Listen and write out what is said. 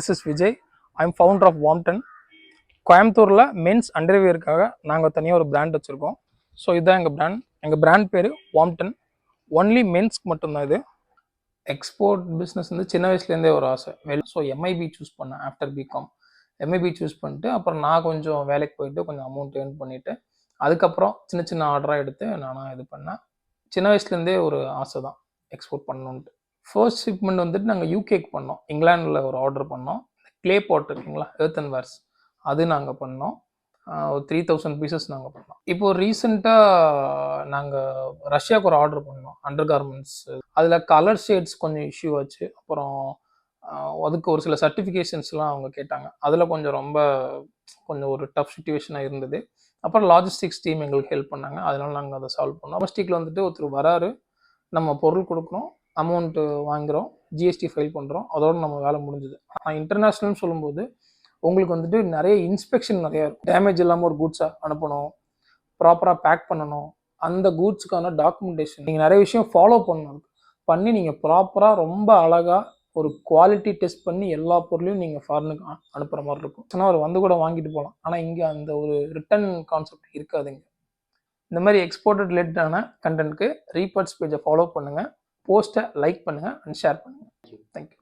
This is Vijay. I'm founder of வாம்டன். கோயம்புத்தூரில் men's அண்டர்வியருக்காக நாங்கள் தனியாக ஒரு பிராண்ட் வச்சுருக்கோம். ஸோ இதுதான் எங்கள் பிராண்ட் பேர் வாம்டன். ஒன்லி மென்ஸ்க்கு மட்டும்தான் இது. எக்ஸ்போர்ட் பிஸ்னஸ் வந்து சின்ன வயசுலேருந்தே ஒரு ஆசை. ஸோ எம்ஐபி சூஸ் பண்ணேன் ஆஃப்டர் பிகாம். எம்ஐபி சூஸ் பண்ணிட்டு அப்புறம் நான் கொஞ்சம் வேலைக்கு போயிட்டு கொஞ்சம் அமௌண்ட் ஏர்ன் பண்ணிவிட்டு அதுக்கப்புறம் சின்ன சின்ன ஆர்டராக எடுத்து நானாக இது பண்ணேன். சின்ன வயசுலேருந்தே ஒரு ஆசை தான் எக்ஸ்போர்ட் பண்ணணுன்ட்டு. ஃபர்ஸ்ட் ஷிப்மெண்ட் வந்துட்டு நாங்கள் யூகேக்கு பண்ணோம். இங்கிலாண்டில் ஒரு ஆர்டர் பண்ணோம். க்ளே பாட் இருக்குங்களா, எர்த்தன்வேர்ஸ், அது நாங்கள் பண்ணோம். ஒரு 3000 பீசஸ் நாங்கள் பண்ணோம். இப்போது ரீசெண்டாக நாங்கள் ரஷ்யாவுக்கு ஒரு ஆர்டர் பண்ணோம், அண்டர் கார்மெண்ட்ஸ். அதில் கலர் ஷேட்ஸ் கொஞ்சம் இஷ்யூ ஆச்சு. அப்புறம் அதுக்கு ஒரு சில சர்டிஃபிகேஷன்ஸ்லாம் அவங்க கேட்டாங்க. அதில் கொஞ்சம் ஒரு டஃப் சுச்சுவேஷனாக இருந்தது. அப்புறம் லாஜிஸ்டிக்ஸ் டீம் எங்களுக்கு ஹெல்ப் பண்ணாங்க. அதனால நாங்கள் அதை சால்வ் பண்ணோம். டொமஸ்டிக்கில் வந்துட்டு ஒருத்தர் வராரு, நம்ம பொருள் கொடுக்குறோம், அமௌண்ட்டு வாங்குகிறோம், ஜிஎஸ்டி ஃபைல் பண்ணுறோம், அதோடு நம்ம வேலை முடிஞ்சுது. ஆனால் இன்டர்நேஷ்னல்னு சொல்லும்போது உங்களுக்கு வந்துட்டு நிறைய இன்ஸ்பெக்ஷன் நிறையா இருக்கும். டேமேஜ் இல்லாமல் ஒரு கூட்ஸாக அனுப்பணும், ப்ராப்பராக பேக் பண்ணணும், அந்த கூட்ஸுக்கான டாக்குமெண்டேஷன் நீங்கள் நிறைய விஷயம் ஃபாலோ பண்ணி நீங்கள் ப்ராப்பராக ரொம்ப அழகாக ஒரு குவாலிட்டி டெஸ்ட் பண்ணி எல்லா பொருளையும் நீங்கள் ஃபாரினுக்கு அனுப்புகிற மாதிரி இருக்கும். ஆனால் அவர் வந்து கூட வாங்கிட்டு போகலாம். ஆனால் இங்கே அந்த ஒரு ரிட்டர்ன் கான்செப்ட் இருக்காதுங்க. இந்த மாதிரி எக்ஸ்போர்ட்டட் ரிலேட்டடான கண்டென்ட்க்கு ரீபர்ட்ஸ் பேஜை ஃபாலோ பண்ணுங்கள், போஸ்ட்டை லைக் பண்ணுங்கள் அண்ட் ஷேர் பண்ணுங்கள். தேங்க்யூ.